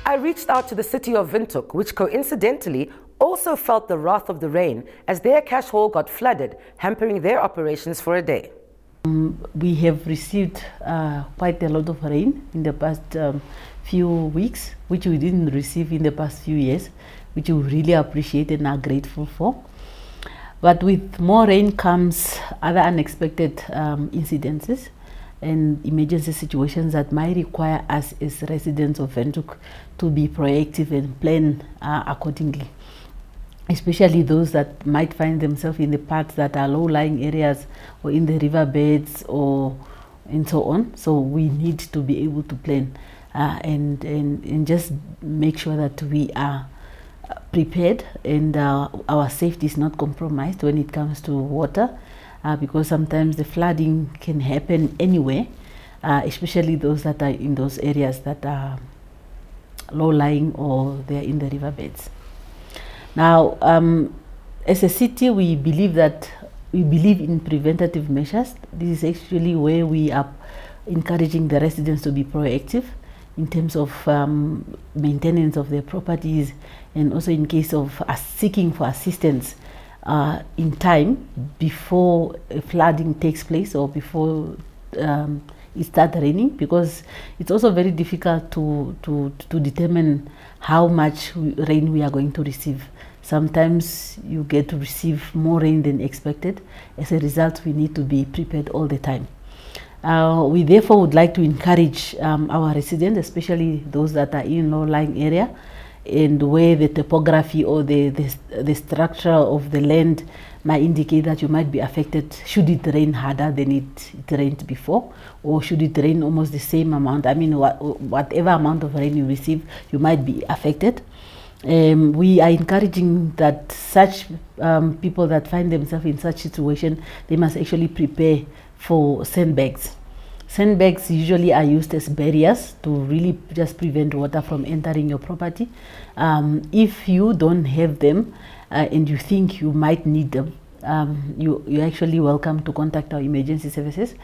I reached out to the city of Windhoek, which coincidentally also felt the wrath of the rain as their cash haul got flooded, hampering their operations for a day. We have received quite a lot of rain in the past few weeks, which we didn't receive in the past few years, which we really appreciate and are grateful for. But with more rain comes other unexpected incidences and emergency situations that might require us as residents of Windhoek to be proactive and plan accordingly, especially those that might find themselves in the parts that are low-lying areas or in the riverbeds and so on. So we need to be able to plan and just make sure that we are prepared and our safety is not compromised when it comes to water, because sometimes the flooding can happen anywhere, especially those that are in those areas that are low-lying or they're in the riverbeds. Now, as a city, we believe in preventative measures. This is actually where we are encouraging the residents to be proactive in terms of maintenance of their properties, and also in case of seeking for assistance in time before flooding takes place or before it starts raining, because it's also very difficult to determine how much rain we are going to receive. Sometimes you get to receive more rain than expected. As a result, we need to be prepared all the time. We therefore would like to encourage our residents, especially those that are in low-lying area and where the topography or the structure of the land might indicate that you might be affected should it rain harder than it rained before, or should it rain almost the same amount. I mean, whatever amount of rain you receive, you might be affected. We are encouraging that such people that find themselves in such situation, they must actually prepare for sandbags. Sandbags usually are used as barriers to really just prevent water from entering your property. If you don't have them and you think you might need them, you're actually welcome to contact our emergency services.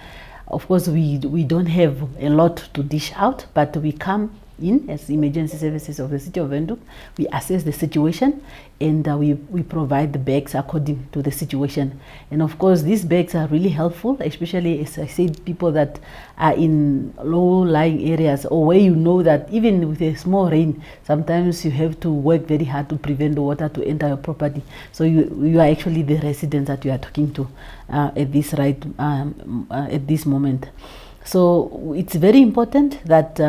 Of course, we don't have a lot to dish out, but we come in as emergency services of the city of Windhoek. We assess the situation and we provide the bags according to the situation. And of course, these bags are really helpful, especially, as I said, people that are in low-lying areas, or where you know that even with a small rain, sometimes you have to work very hard to prevent the water to enter your property. So you are actually the residents that you are talking to at this moment. So it's very important that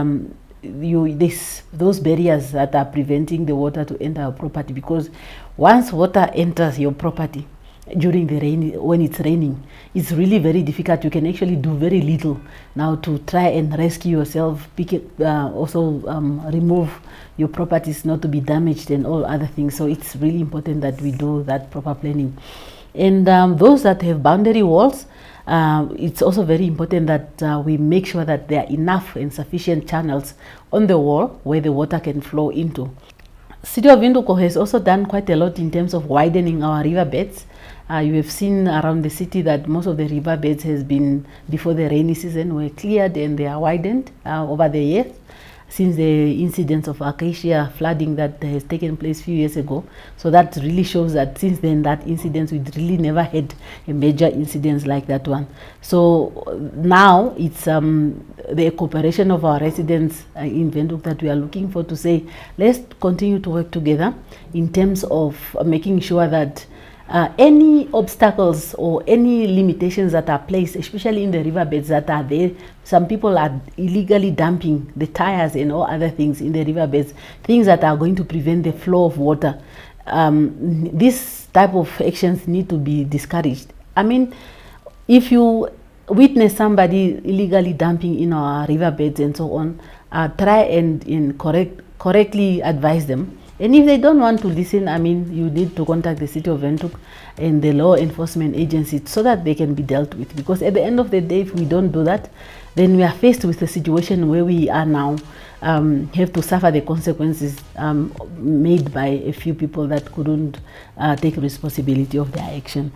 those barriers that are preventing the water to enter your property, because once water enters your property during the rain, when it's raining, it's really very difficult. You can actually do very little now to try and rescue yourself, remove your properties not to be damaged and all other things. So it's really important that we do that proper planning. And those that have boundary walls, it's also very important that we make sure that there are enough and sufficient channels on the wall where the water can flow into. City of Windhoek has also done quite a lot in terms of widening our riverbeds. You have seen around the city that most of the riverbeds has been, before the rainy season, were cleared and they are widened over the years, since the incidents of acacia flooding that has taken place a few years ago. So that really shows that since then, that incident, we really never had a major incident like that one. So now it's the cooperation of our residents in Windhoek that we are looking for, to say, let's continue to work together in terms of making sure that any obstacles or any limitations that are placed, especially in the riverbeds that are there. Some people are illegally dumping the tires and all other things in the riverbeds, things that are going to prevent the flow of water. This type of actions need to be discouraged. I mean, if you witness somebody illegally dumping in our riverbeds and so on, try and correctly advise them. And if they don't want to listen, I mean, you need to contact the city of Windhoek and the law enforcement agencies so that they can be dealt with. Because at the end of the day, if we don't do that, then we are faced with a situation where we are now have to suffer the consequences made by a few people that couldn't take responsibility of their action.